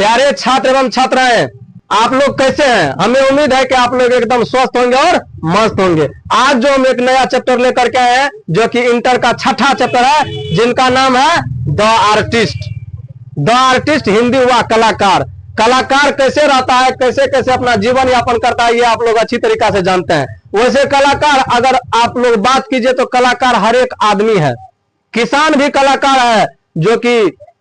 प्यारे छात्र एवं छात्राएं, आप लोग कैसे हैं? हमें उम्मीद है कि आप लोग एकदम स्वस्थ होंगे और मस्त होंगे। आज जो हम एक नया चैप्टर लेकर के आए हैं, जो कि इंटर का छठा चैप्टर है, जिनका नाम है the artist. The artist Hindi हुआ कलाकार। कलाकार कैसे रहता है, कैसे कैसे अपना जीवन यापन करता है, ये आप लोग अच्छी तरीका से जानते हैं। वैसे कलाकार अगर आप लोग बात कीजिए तो कलाकार हर एक आदमी है। किसान भी कलाकार है, जो कि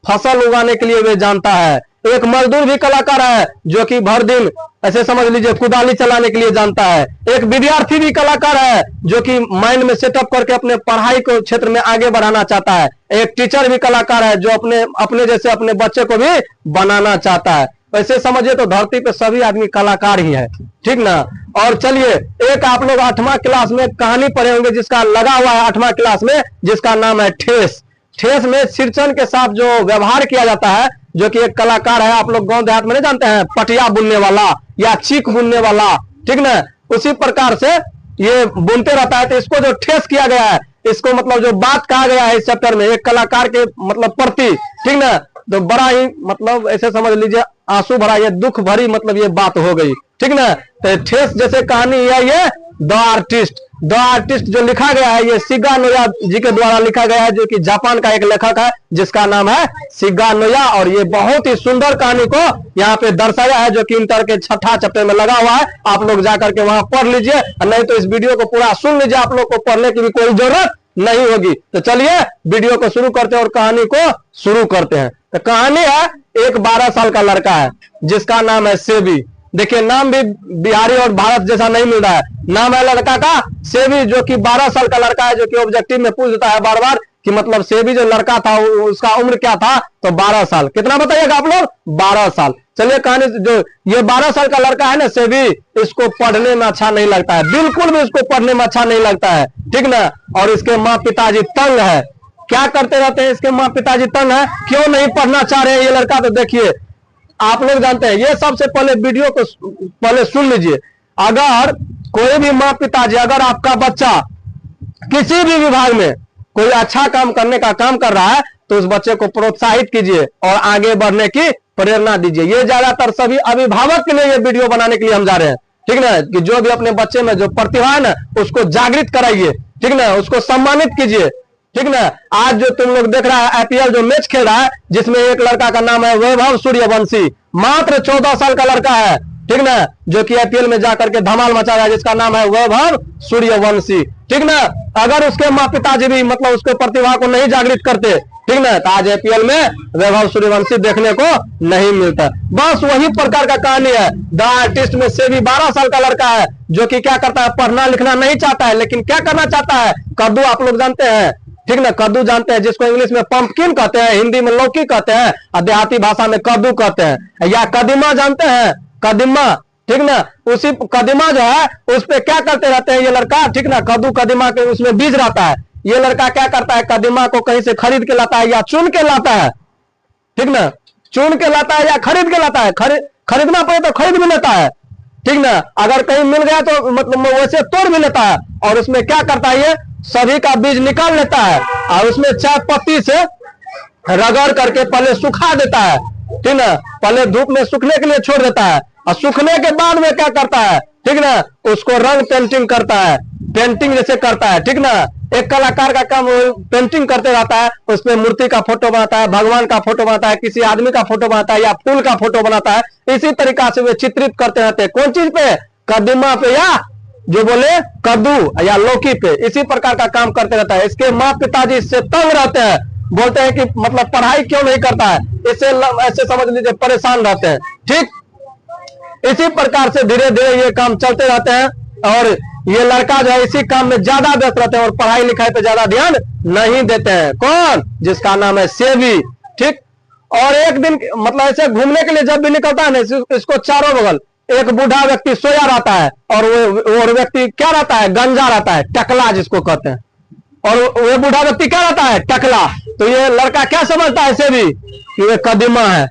फसल उगाने के लिए वे जानता है। एक मजदूर भी कलाकार है, जो कि भर दिन ऐसे समझ लीजिए कुदाली चलाने के लिए जानता है। एक विद्यार्थी भी कलाकार है, जो कि माइंड में सेटअप करके अपने पढ़ाई को क्षेत्र में आगे बढ़ाना चाहता है। एक टीचर भी कलाकार है, जो अपने जैसे अपने बच्चे को भी बनाना चाहता है। वैसे समझिए तो धरती पे सभी आदमी कलाकार ही है, ठीक ना। और चलिए, एक आप लोग 8वां क्लास में कहानी पढ़े होंगे, जिसका लगा हुआ है 8वां क्लास में, जिसका नाम है ठेस। ठेस में सिरचन के साथ जो व्यवहार किया जाता है, जो कि एक कलाकार है, आप लोग गांव देहात में नहीं जानते हैं, पटिया बुनने वाला या चीक बुनने वाला, ठीक ना। उसी प्रकार से ये बुनते रहता है। तो इसको जो ठेस किया गया है, इसको मतलब जो बात कहा गया है इस चैप्टर में एक कलाकार के मतलब प्रति, ठीक ना, तो बड़ा ही मतलब ऐसे समझ लीजिए आंसू भरा, ये दुख भरी मतलब ये बात हो गई, ठीक ना। तो ठेस जैसे कहानी है ये द आर्टिस्ट। द आर्टिस्ट जो लिखा गया है, ये शिगा नोया जी के द्वारा लिखा गया है, जो कि जापान का एक लेखक है, जिसका नाम है शिगा नोया। और ये बहुत ही सुंदर कहानी को यहाँ पे दर्शाया है, जो कि इंटर के छठा चैप्टर में लगा हुआ है। आप लोग जाकर के वहां पढ़ लीजिए, नहीं तो इस वीडियो को पूरा सुन लीजिए, आप लोग को पढ़ने की भी कोई जरूरत नहीं होगी। तो चलिए वीडियो को शुरू करते हैं और कहानी को शुरू करते हैं। तो कहानी है, एक 12 साल का लड़का है, जिसका नाम है सेबी। देखिए, नाम भी बिहारी और भारत जैसा नहीं मिल रहा है। नाम है लड़का का सेबी, जो कि 12 साल का लड़का है, जो कि ऑब्जेक्टिव में पूछ देता है बार बार कि मतलब सेबी जो लड़का था उसका उम्र क्या था, तो 12 साल। कितना बताइएगा आप लोग? 12 साल। चलिए, कहानी जो ये 12 साल का लड़का है ना सेबी, इसको पढ़ने में अच्छा नहीं लगता है, बिल्कुल भी इसको पढ़ने में अच्छा नहीं लगता है, ठीक ना। और इसके माँ पिताजी तंग है। क्या करते रहते हैं इसके माँ पिताजी तंग है, क्यों नहीं पढ़ना चाह रहे हैं ये लड़का? तो देखिए, आप लोग जानते हैं, ये सबसे पहले वीडियो को पहले सुन लीजिए। अगर कोई भी माँ पिताजी, अगर आपका बच्चा किसी भी विभाग में कोई अच्छा काम करने का काम कर रहा है, तो उस बच्चे को प्रोत्साहित कीजिए और आगे बढ़ने की प्रेरणा दीजिए। ये ज्यादातर सभी अभिभावक के लिए ये वीडियो बनाने के लिए हम जा रहे हैं, ठीक ना। कि जो भी अपने बच्चे में जो प्रतिभा है ना, उसको जागृत कराइए, ठीक ना, उसको सम्मानित कीजिए, ठीक ना। आज जो तुम लोग देख रहा है आईपीएल जो मैच खेल रहा है, जिसमें एक लड़का का नाम है वैभव सूर्यवंशी, मात्र 14 साल का लड़का है, ठीक ना, जो कि आईपीएल में जाकर के धमाल मचा रहा है, जिसका नाम है वैभव सूर्यवंशी, ठीक ना। अगर उसके माँ पिताजी भी मतलब उसके प्रतिभा को नहीं जागृत करते, ठीक ना, तो आज आईपीएल में वैभव सूर्यवंशी देखने को नहीं मिलता। बस वही प्रकार का कहानी है द आर्टिस्ट में। से भी 12 साल का लड़का है, जो कि क्या करता है, पढ़ना लिखना नहीं चाहता है, लेकिन क्या करना चाहता है, कद्दू आप लोग जानते हैं, ठीक ना, कद्दू जानते हैं, जिसको इंग्लिश में पंपकिन कहते हैं, हिंदी में लौकी कहते हैं, और देहाती भाषा में कद्दू कहते हैं। या कदीमा जानते हैं, कदीमा, ठीक ना। उसी कदीमा जो है उस पे क्या करते रहते हैं ये लड़का, ठीक ना। कद्दू कदीमा के उसमें बीज रहता है। ये लड़का क्या करता है, कदीमा को कहीं से खरीद के लाता है या चुन के लाता है, ठीक ना। चुन के लाता है या खरीद के लाता है, खरीदना पड़े तो खरीद भी लेता है, ठीक ना। अगर कहीं मिल गया तो मतलब वैसे तोड़ भी लेता है, और उसमें क्या करता है, ये सभी का बीज निकाल लेता है और उसमें चाय पत्ती से रगड़ करके पहले सुखा देता है, ठीक ना। पहले धूप में सूखने के लिए छोड़ देता है, और सूखने के बाद में क्या करता है, ठीक ना, उसको रंग पेंटिंग करता है, पेंटिंग जैसे करता है, ठीक ना। एक कलाकार का काम पेंटिंग करते रहता है, उसमें मूर्ति का फोटो बनाता है, भगवान का फोटो बनाता है, किसी आदमी का फोटो बनाता है, या फूल का फोटो बनाता है। इसी तरीका से वे चित्रित करते रहते हैं। कौन चीज पे? कदीमा पे, या जो बोले कद्दू या लौकी पे। इसी प्रकार का काम करते रहता है। इसके माँ पिताजी इससे तंग रहते हैं, बोलते हैं कि मतलब पढ़ाई क्यों नहीं करता है, इससे ऐसे समझ लीजिए परेशान रहते हैं, ठीक। इसी प्रकार से धीरे धीरे ये काम चलते रहते हैं, और ये लड़का जो है इसी काम में ज्यादा व्यस्त रहते हैं और पढ़ाई लिखाई पे ज्यादा ध्यान नहीं देते हैं। कौन? जिसका नाम है सेबी, ठीक। और एक दिन मतलब ऐसे घूमने के लिए जब भी निकलता है ना, इसको चारों बगल एक बूढ़ा व्यक्ति सोया रहता है, और वो व्यक्ति क्या रहता है, गंजा रहता है, टकला जिसको कहते हैं। और वो बूढ़ा व्यक्ति क्या रहता है, टकला। तो ये लड़का क्या समझता है सेबी, कि वो कदीमा है।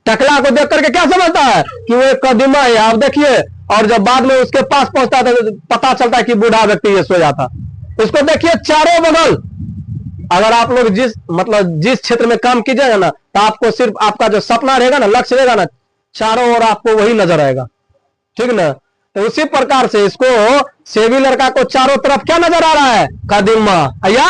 टकला को देख करके क्या समझता है, कि वो कदीमा है। आप देखिए, और जब बाद में उसके पास पहुंचता है तो पता चलता है कि बूढ़ा व्यक्ति ये सोया था। इसको देखिए, चारों बगल अगर आप लोग जिस क्षेत्र में काम कीजिएगा ना, तो आपको सिर्फ आपका जो सपना रहेगा ना, लक्ष्य रहेगा ना, चारों ओर आपको वही नजर आएगा, ठीक ना। तो उसी प्रकार से इसको सेवी लड़का को चारों तरफ क्या नजर आ रहा है? कदीमा या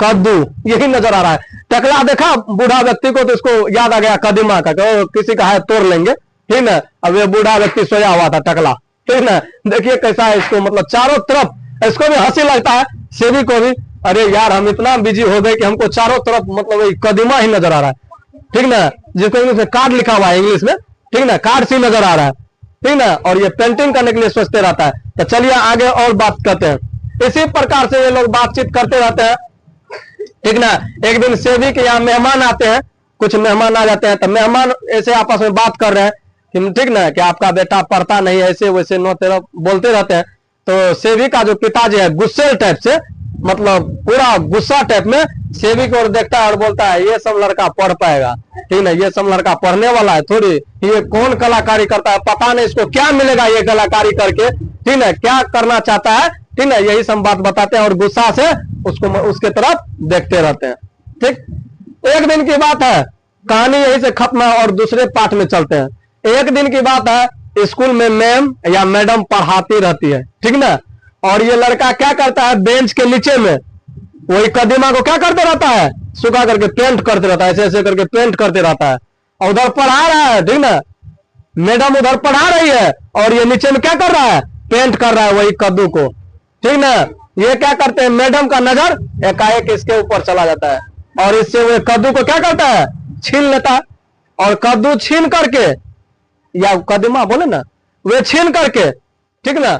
कद्दू, यही नजर आ रहा है। टकला देखा बूढ़ा व्यक्ति को तो इसको याद आ गया कदीमा का, किसी का है तोड़ लेंगे, ठीक ना। अब ये बूढ़ा व्यक्ति सोया हुआ था टकला, ठीक ना। देखिए कैसा है इसको, मतलब चारों तरफ, इसको भी हंसी लगता है सेवी को भी, अरे यार हम इतना बिजी हो गए कि हमको चारों तरफ मतलब कदीमा ही नजर आ रहा है, ठीक ना। जिसको इंग्लिश में कार्ड लिखा हुआ है इंग्लिश में, ठीक ना, कार्ड से नजर आ रहा है, ठीक ना। और ये पेंटिंग करने के लिए सोचते रहता है। तो चलिए आगे और बात करते हैं। इसी प्रकार से ये लोग बातचीत करते रहते हैं, ठीक ना। एक दिन सेवी के यहाँ मेहमान आते हैं, कुछ मेहमान आ जाते हैं, तो मेहमान ऐसे आपस में बात कर रहे हैं कि ठीक ना, कि आपका बेटा पढ़ता नहीं, ऐसे वैसे नो तेरह बोलते रहते हैं। तो सेवी का जो पिताजी है गुस्से टाइप से, मतलब पूरा गुस्सा टाइप में सेवी को देखता है और बोलता है ये सब लड़का पढ़ पाएगा, ठीक ना, ये सब लड़का पढ़ने वाला है थोड़ी, ये कौन कलाकारी करता है, पता नहीं इसको क्या मिलेगा ये कलाकारी करके, ठीक ना, क्या करना चाहता है, ठीक ना। यही सब बात बताते हैं और गुस्सा से उसको उसके तरफ देखते रहते हैं, ठीक। एक दिन की बात है, कहानी यही से खत्म है और दूसरे पाठ में चलते हैं। एक दिन की बात है, स्कूल में मैम या मैडम पढ़ाती रहती है, ठीक ना। और ये लड़का क्या करता है, बेंच के नीचे में वही कदीमा को क्या करते रहता है, सुखा करके पेंट करते रहता है, ऐसे ऐसे करके पेंट करते रहता है। और उधर पढ़ा रहा है, ठीक ना, मैडम उधर पढ़ा रही है और ये नीचे में क्या कर रहा है, पेंट कर रहा है वही कद्दू को, ठीक ना। ये क्या करते हैं, मैडम का नजर एकाएक इसके ऊपर चला जाता है और इससे वो कद्दू को क्या करता है, छीन लेता है। और कद्दू छीन करके, या कदीमा बोले ना, वे छीन करके, ठीक ना,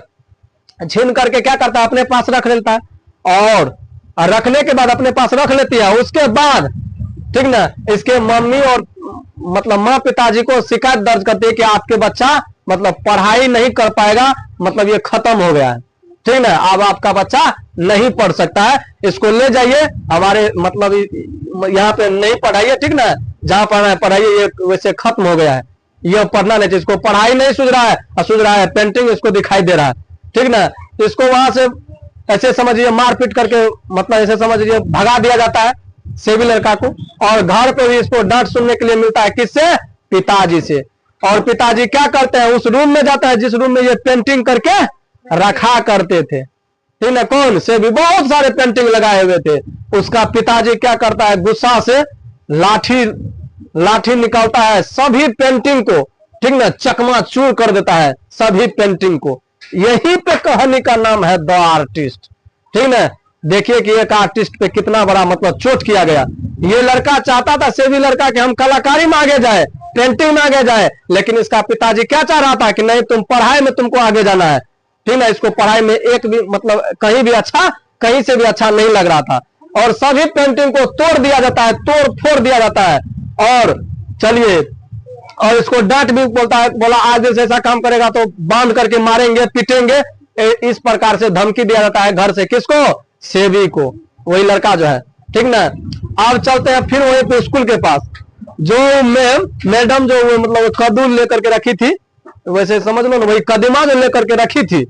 छीन करके क्या करता है, अपने पास रख लेता है। और रखने के बाद अपने पास रख लेती है। उसके बाद, ठीक ना, इसके मम्मी और मतलब माँ पिताजी को शिकायत दर्ज करती है कि आपके बच्चा मतलब पढ़ाई नहीं कर पाएगा, मतलब ये खत्म हो गया है, ठीक ना, अब आपका बच्चा नहीं पढ़ सकता है, इसको ले जाइए हमारे मतलब यहाँ पे नहीं पढ़ाइए, ठीक ना, जहां पढ़ना है पढ़ाइए, ये वैसे खत्म हो गया है, ये पढ़ना नहीं, इसको पढ़ाई नहीं सूझ रहा है और सूझ रहा है पेंटिंग इसको दिखाई दे रहा है, ठीक ना। तो इसको वहां से ऐसे समझिए मारपीट करके, मतलब ऐसे समझिए भगा दिया जाता है सेवी लड़का को। और घर पे भी इसको डांट सुनने के लिए मिलता है, किससे, पिताजी से। और पिताजी क्या करते हैं, उस रूम में जाता है जिस रूम में ये पेंटिंग करके रखा करते थे, ठीक ना, कौन, सेवी, बहुत सारे पेंटिंग लगाए हुए थे। उसका पिताजी क्या करता है, गुस्सा से लाठी निकालता है, सभी पेंटिंग को, ठीक ना, चकमाचूर कर देता है सभी पेंटिंग को। यही पे कहानी का नाम है द आर्टिस्ट, ठीक ना। देखिए कि एक आर्टिस्ट पे कितना बड़ा मतलब चोट किया गया। ये लड़का चाहता था, सेवी लड़का, कि हम कलाकारी में आगे जाए, पेंटिंग में आगे जाए, लेकिन इसका पिताजी क्या चाह रहा था कि नहीं, तुम पढ़ाई में तुमको आगे जाना है, ठीक ना। इसको पढ़ाई में एक भी मतलब कहीं भी अच्छा, कहीं से भी अच्छा नहीं लग रहा था। और सभी पेंटिंग को तोड़ दिया जाता है, तोड़ फोड़ दिया जाता है। और चलिए, और इसको डांट भी बोलता है, बोला आज जैसे ऐसा काम करेगा तो बांध करके मारेंगे, पीटेंगे, इस प्रकार से धमकी दिया जाता है घर से। किसको, सेवी को, वही लड़का जो है, ठीक ना। अब चलते हैं फिर वही पे स्कूल के पास। जो मैडम जो मतलब कद्दू लेकर के रखी थी, वैसे समझ लो ना, वही कदीमा जो लेकर के रखी थी,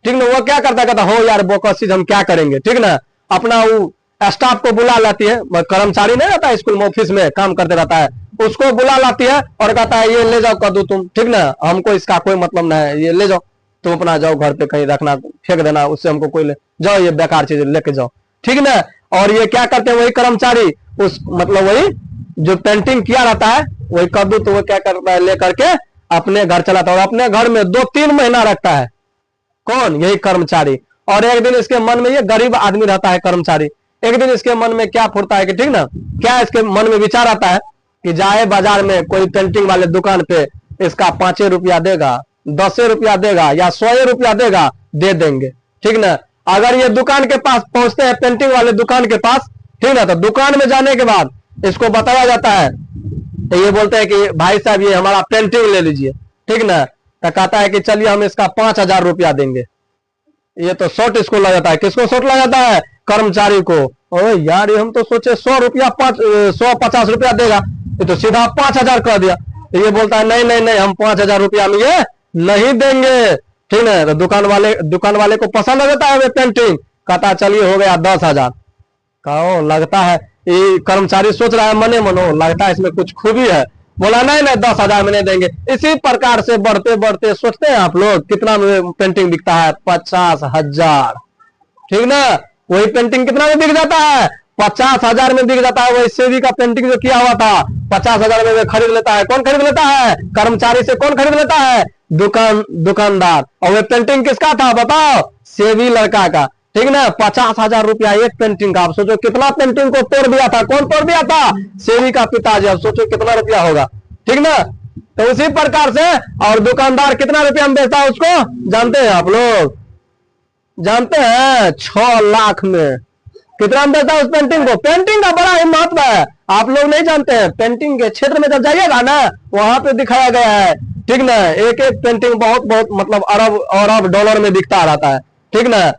ठीक ना, वो क्या करता, कहता हो यार बोकसी हम क्या करेंगे, ठीक ना। अपना वो स्टाफ को बुला लाती है, कर्मचारी नहीं रहता स्कूल में, ऑफिस में काम करते रहता है, उसको बुला लाती है और कहता है ये ले जाओ कद्दू तुम, ठीक ना, हमको इसका कोई मतलब नहीं है, ये ले जाओ तुम, अपना जाओ घर पे कहीं रखना, फेंक देना, उससे हमको कोई ले जाओ, ये बेकार चीज लेके जाओ, ठीक ना। और ये क्या करते हैं, वही कर्मचारी उस मतलब वही जो पेंटिंग किया रहता है वही कद्दू, तो वो क्या करता है, लेकर के अपने घर चलाता है और अपने घर में 2-3 महीना रखता है। कौन, यही कर्मचारी। और एक दिन इसके मन में, ये गरीब आदमी रहता है कर्मचारी, एक दिन इसके मन में क्या फुरता है कि ठीक ना, क्या इसके मन में विचार आता है कि जाए बाजार में कोई पेंटिंग वाले दुकान पे, इसका 5 रुपया देगा, 10 रुपया देगा या 100 रुपया देगा, दे देंगे, ठीक ना। अगर ये दुकान के पास पहुंचते हैं, पेंटिंग वाले दुकान के पास, ठीक ना, तो दुकान में जाने के बाद इसको बताया जाता है, तो ये बोलते हैं कि भाई साहब ये हमारा पेंटिंग ले लीजिए, ठीक ना। तो कहता है कि चलिए हम इसका 5000 रुपया देंगे। ये तो शॉर्ट इसको लग जाता है, किसको शॉर्ट लग जाता है, कर्मचारी को। ओ यार, ये हम तो सोचे 100 रुपया 150 रुपया देगा, ये तो सीधा 5000 कर दिया। ये बोलता है नहीं नहीं नहीं, हम 5000 रुपया में ये नहीं देंगे, ठीक है। तो दुकान वाले को पसंद आ जाता है वे पेंटिंग, कहता चलिए हो गया 10,000। आओ लगता है ये कर्मचारी सोच रहा है मने मनो, लगता है इसमें कुछ खूबी है। बोला नहीं नहीं 10,000 में नहीं देंगे। इसी प्रकार से बढ़ते बढ़ते सोचते हैं आप लोग कितना में पेंटिंग बिकता है? 50,000। ठीक ना, वही पेंटिंग कितना में बिक जाता है? 50,000 में बिक जाता है। वही सेवी का पेंटिंग जो किया हुआ था 50,000 में खरीद लेता है। कौन खरीद लेता है? कर्मचारी से कौन खरीद लेता है? दुकानदार। और वह पेंटिंग किसका था बताओ? सेवी लड़का का। ठीक ना, 50,000 रुपया एक पेंटिंग का। आप सोचो कितना पेंटिंग को तोड़ दिया था। कौन तोड़ दिया था? सेवी का पिताजी। अब सोचो कितना रुपया होगा। ठीक ना, तो उसी प्रकार से और दुकानदार कितना रुपया में बेचता है उसको जानते हैं आप लोग? जानते हैं 6 लाख में। कितना में बेचता है उस पेंटिंग को? पेंटिंग का बड़ा ही महत्व है, आप लोग नहीं जानते हैं। पेंटिंग के क्षेत्र में जब जाइएगा ना वहां पे दिखाया गया है। ठीक ना, एक एक पेंटिंग बहुत बहुत मतलब अरब डॉलर में बिकता रहता है। ठीक ना,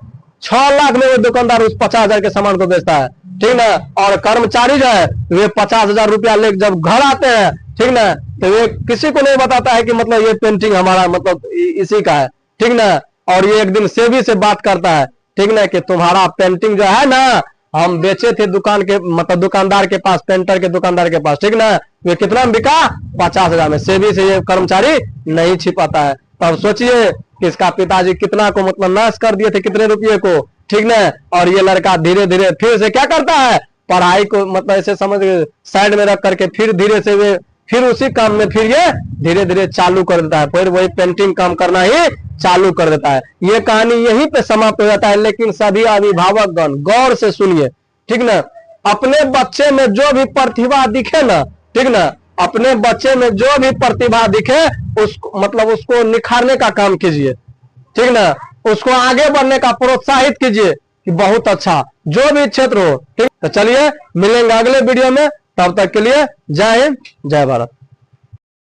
6 लाख में वो दुकानदार उस 50,000 के सामान को बेचता है। ठीक ना, और कर्मचारी जो है वे 50,000 रुपया लेकर जब घर आते हैं, ठीक ना, तो वे किसी को नहीं बताता है कि मतलब ये पेंटिंग हमारा मतलब इसी का है। ठीक ना, और ये एक दिन सेवी से बात करता है। ठीक ना, कि तुम्हारा पेंटिंग जो है ना हम बेचे थे दुकान के मतलब दुकानदार के पास, पेंटर के दुकानदार के पास। ठीक ना, वे कितना में बिका? 50,000 में। सेवी से ये कर्मचारी नहीं छिपाता है। तब सोचिए कि इसका पिताजी कितना को मतलब नाश कर दिए थे, कितने रुपये को। ठीक ना, और ये लड़का धीरे धीरे फिर से क्या करता है? पढ़ाई को मतलब ऐसे समझ साइड में रख करके फिर धीरे से वे फिर उसी काम में फिर ये धीरे धीरे चालू कर देता है। फिर वही पेंटिंग काम करना ही चालू कर देता है। ये कहानी यहीं पे समाप्त हो जाता है। लेकिन सभी अभिभावकगण गौर से सुनिए। ठीक ना, अपने बच्चे में जो भी प्रतिभा दिखे ना, ठीक ना, अपने बच्चे में जो भी प्रतिभा दिखे उसको मतलब उसको निखारने का काम कीजिए। ठीक ना, उसको आगे बढ़ने का प्रोत्साहित कीजिए कि बहुत अच्छा जो भी क्षेत्र हो। ठीक, तो चलिए मिलेंगे अगले वीडियो में। तब तक के लिए जय हिंद, जय भारत।